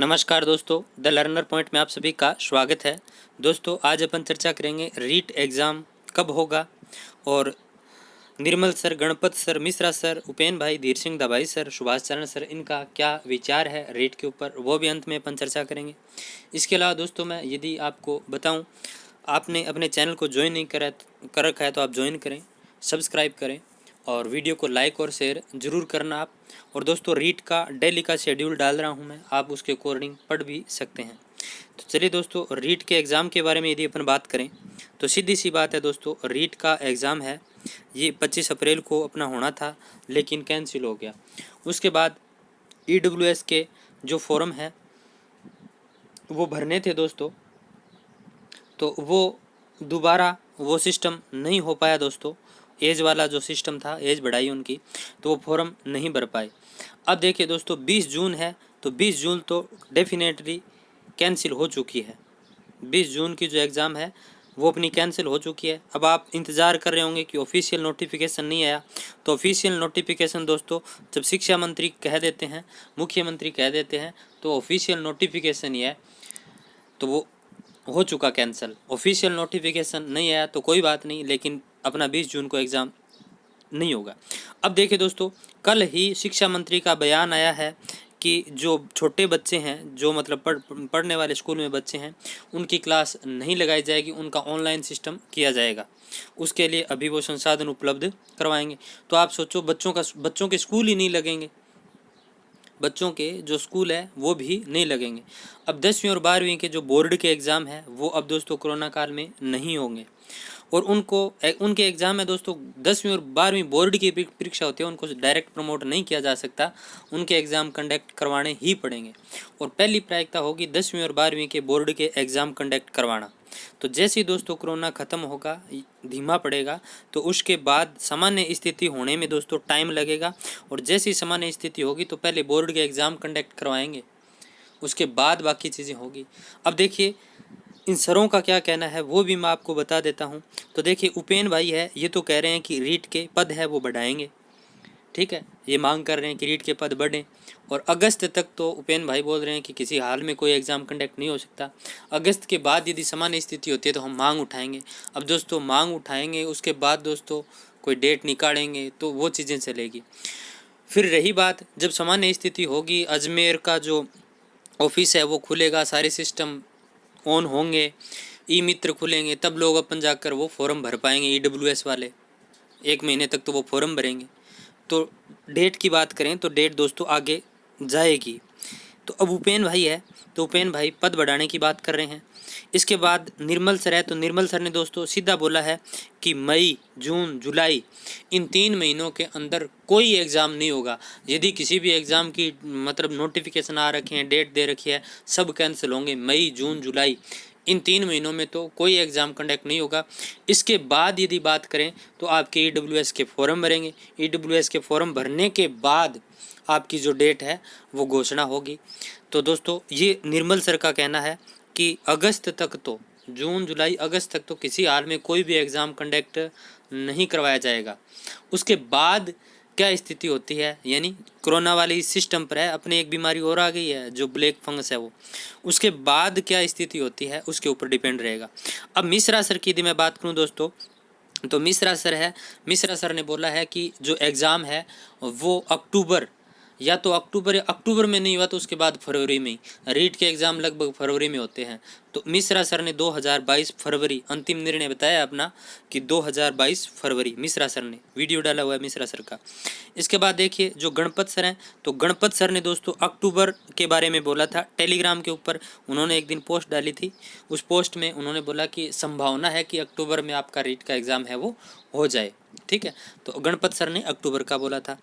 नमस्कार दोस्तों, the learner point में आप सभी का स्वागत है। दोस्तों, आज अपन चर्चा करेंगे रीट एग्ज़ाम कब होगा और Nirmal sir, Ganpat sir, Mishra sir, Upen भाई, धीर सिंह दबाई सर, सुभाष चरण सर, इनका क्या विचार है रीट के ऊपर, वो भी अंत में अपन चर्चा करेंगे। इसके अलावा दोस्तों, मैं यदि आपको बताऊँ, आपने अपने चैनल को ज्वाइन नहीं कर रखा है तो आप ज्वाइन करें, सब्सक्राइब करें और वीडियो को लाइक और शेयर ज़रूर करना आप। और दोस्तों, रीट का डेली का शेड्यूल डाल रहा हूं मैं, आप उसके अकॉर्डिंग पढ़ भी सकते हैं। तो चलिए दोस्तों, रीट के एग्ज़ाम के बारे में यदि अपन बात करें तो सीधी सी बात है दोस्तों, रीट का एग्ज़ाम है ये 25 अप्रैल को अपना होना था, लेकिन कैंसिल हो गया। उसके बाद EWS के जो फॉर्म है वो भरने थे दोस्तों, तो वो दोबारा वो सिस्टम नहीं हो पाया दोस्तों। एज वाला जो सिस्टम था, एज बढ़ाई उनकी, तो वो फॉर्म नहीं भर पाए। अब देखिए दोस्तों, 20 जून है तो 20 जून तो डेफिनेटली कैंसिल हो चुकी है। 20 जून की जो एग्ज़ाम है वो अपनी कैंसिल हो चुकी है। अब आप इंतज़ार कर रहे होंगे कि ऑफिशियल नोटिफिकेशन नहीं आया। तो ऑफिशियल नोटिफिकेशन दोस्तों जब शिक्षा मंत्री कह देते हैं, मुख्यमंत्री कह देते हैं, तो ऑफिशियल नोटिफिकेशन ही है, तो वो हो चुका कैंसिल। ऑफिशियल नोटिफिकेशन नहीं आया तो कोई बात नहीं, लेकिन अपना 20 जून को एग्ज़ाम नहीं होगा। अब देखिए दोस्तों, कल ही शिक्षा मंत्री का बयान आया है कि जो छोटे बच्चे हैं, जो मतलब पढ़ने वाले स्कूल में बच्चे हैं, उनकी क्लास नहीं लगाई जाएगी, उनका ऑनलाइन सिस्टम किया जाएगा। उसके लिए अभी वो संसाधन उपलब्ध करवाएंगे। तो आप सोचो, बच्चों के स्कूल ही नहीं लगेंगे, बच्चों के जो स्कूल है वो भी नहीं लगेंगे। अब 10वीं और 12वीं के जो बोर्ड के एग्ज़ाम है वो अब दोस्तों कोरोना काल में नहीं होंगे, और उनके एग्ज़ाम में दोस्तों 10वीं और 12वीं बोर्ड की परीक्षा होती है, उनको डायरेक्ट प्रमोट नहीं किया जा सकता, उनके एग्ज़ाम कंडक्ट करवाने ही पड़ेंगे। और पहली प्राथमिकता होगी 10वीं और 12वीं के बोर्ड के एग्ज़ाम कंडक्ट करवाना। तो जैसे ही दोस्तों कोरोना ख़त्म होगा, धीमा पड़ेगा, तो उसके बाद सामान्य स्थिति होने में दोस्तों टाइम लगेगा। और जैसी सामान्य स्थिति होगी तो पहले बोर्ड के एग्ज़ाम कंडक्ट करवाएंगे, उसके बाद बाकी चीज़ें होगी। अब देखिए, इन सरों का क्या कहना है वो भी मैं आपको बता देता हूँ। तो देखिए, उपेन भाई है, ये तो कह रहे हैं कि रीट के पद है वो बढ़ाएंगे, ठीक है, ये मांग कर रहे हैं कि रीट के पद बढ़ें। और अगस्त तक तो उपेन भाई बोल रहे हैं कि किसी हाल में कोई एग्ज़ाम कंडक्ट नहीं हो सकता। अगस्त के बाद यदि सामान्य स्थिति होती है तो हम मांग उठाएंगे। अब दोस्तों, मांग उठाएंगे, उसके बाद दोस्तों कोई डेट निकालेंगे, तो वो चीज़ें चलेगी। फिर रही बात, जब सामान्य स्थिति होगी, अजमेर का जो ऑफिस है वो खुलेगा, सारे सिस्टम ऑन होंगे, ई मित्र खुलेंगे, तब लोग अपन जाकर वो फॉर्म भर पाएंगे। EWS वाले 1 महीने तक तो वो फॉर्म भरेंगे। तो डेट की बात करें तो डेट दोस्तों आगे जाएगी। तो अब उपेन भाई है, तो उपेन भाई पद बढ़ाने की बात कर रहे हैं। इसके बाद निर्मल सर है, तो निर्मल सर ने दोस्तों सीधा बोला है कि मई, जून, जुलाई इन 3 महीनों के अंदर कोई एग्ज़ाम नहीं होगा। यदि किसी भी एग्ज़ाम की मतलब नोटिफिकेशन आ रखे हैं, डेट दे रखी है, सब कैंसिल होंगे। मई, जून, जुलाई इन 3 महीनों में तो कोई एग्ज़ाम कंडक्ट नहीं होगा। इसके बाद यदि बात करें तो आपके EWS के फॉर्म भरेंगे। EWS के फॉर्म भरने के बाद आपकी जो डेट है वो घोषणा होगी। तो दोस्तों, ये निर्मल सर का कहना है कि अगस्त तक तो, जून, जुलाई, अगस्त तक तो किसी हाल में कोई भी एग्ज़ाम कंडक्ट नहीं करवाया जाएगा। उसके बाद क्या स्थिति होती है, यानी कोरोना वाली सिस्टम पर है, अपने एक बीमारी और आ गई है जो ब्लैक फंगस है, वो उसके बाद क्या स्थिति होती है उसके ऊपर डिपेंड रहेगा। अब मिश्रा सर की यदि मैं बात करूं दोस्तों, तो मिश्रा सर है, मिश्रा सर ने बोला है कि जो एग्ज़ाम है वो अक्टूबर, या तो अक्टूबर में नहीं हुआ तो उसके बाद फरवरी में ही। रीट के एग्ज़ाम लगभग फरवरी में होते हैं। तो मिश्रा सर ने 2022 फरवरी अंतिम निर्णय बताया अपना कि 2022 फरवरी, मिश्रा सर ने वीडियो डाला हुआ है मिश्रा सर का। इसके बाद देखिए, जो गणपत सर हैं, तो गणपत सर ने दोस्तों अक्टूबर के बारे में बोला था। टेलीग्राम के ऊपर उन्होंने एक दिन पोस्ट डाली थी, उस पोस्ट में उन्होंने बोला कि संभावना है कि अक्टूबर में आपका रीट का एग्ज़ाम है वो हो जाए, ठीक है। तो गणपत सर ने अक्टूबर का बोला था।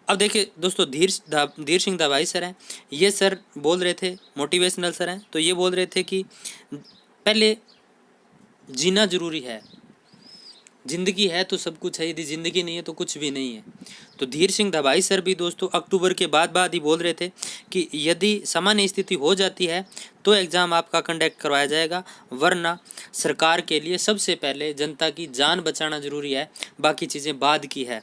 अब देखिए दोस्तों, धीर सिंह दबाई सर हैं, ये सर बोल रहे थे, मोटिवेशनल सर हैं, तो ये बोल रहे थे कि पहले जीना जरूरी है, जिंदगी है तो सब कुछ है, यदि जिंदगी नहीं है तो कुछ भी नहीं है। तो धीर सिंह दबाई सर भी दोस्तों अक्टूबर के बाद ही बोल रहे थे कि यदि सामान्य स्थिति हो जाती है तो एग्ज़ाम आपका कंडक्ट करवाया जाएगा, वरना सरकार के लिए सबसे पहले जनता की जान बचाना जरूरी है, बाकी चीज़ें बाद की है।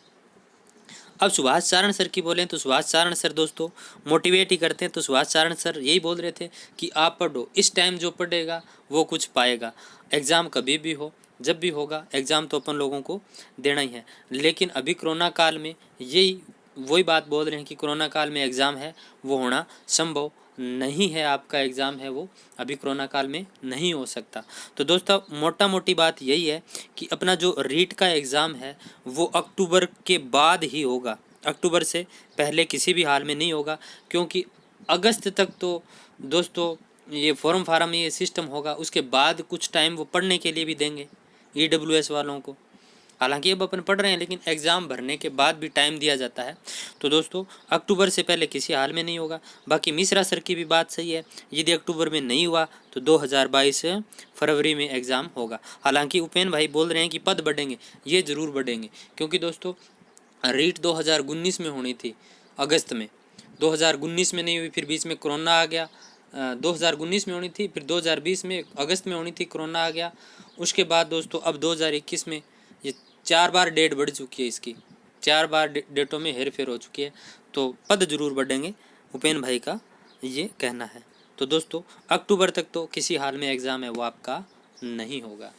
अब सुभाष चारण सर की बोलें तो सुभाष चारण सर दोस्तों मोटिवेट ही करते हैं। तो सुभाष चारण सर यही बोल रहे थे कि आप पढ़ो, इस टाइम जो पढ़ेगा वो कुछ पाएगा। एग्ज़ाम कभी भी हो, जब भी होगा, एग्ज़ाम तो अपन लोगों को देना ही है। लेकिन अभी कोरोना काल में यही वही बात बोल रहे हैं कि कोरोना काल में एग्ज़ाम है वो होना संभव नहीं है। आपका एग्ज़ाम है वो अभी कोरोना काल में नहीं हो सकता। तो दोस्तों मोटा मोटी बात यही है कि अपना जो रीट का एग्ज़ाम है वो अक्टूबर के बाद ही होगा, अक्टूबर से पहले किसी भी हाल में नहीं होगा। क्योंकि अगस्त तक तो दोस्तों ये फॉर्म फार्म ये सिस्टम होगा, उसके बाद कुछ टाइम वो पढ़ने के लिए भी देंगे EWS वालों को। हालांकि अब अपन पढ़ रहे हैं लेकिन एग्ज़ाम भरने के बाद भी टाइम दिया जाता है। तो दोस्तों अक्टूबर से पहले किसी हाल में नहीं होगा। बाकी मिश्रा सर की भी बात सही है, यदि अक्टूबर में नहीं हुआ तो 2022 फरवरी में एग्ज़ाम होगा। हालांकि उपेन भाई बोल रहे हैं कि पद बढ़ेंगे, ये ज़रूर बढ़ेंगे। क्योंकि दोस्तों रीट 2019 में होनी थी अगस्त में, 2019 में नहीं हुई, फिर बीच में कोरोना आ गया। 2019 में होनी थी, फिर 2020 में अगस्त में होनी थी, कोरोना आ गया। उसके बाद दोस्तों अब 2021 में ये 4 बार डेट बढ़ चुकी है इसकी, 4 बार डेटों में हेर फेर हो चुकी है। तो पद जरूर बढ़ेंगे, उपेन भाई का ये कहना है। तो दोस्तों अक्टूबर तक तो किसी हाल में एग्ज़ाम है वो आपका नहीं होगा।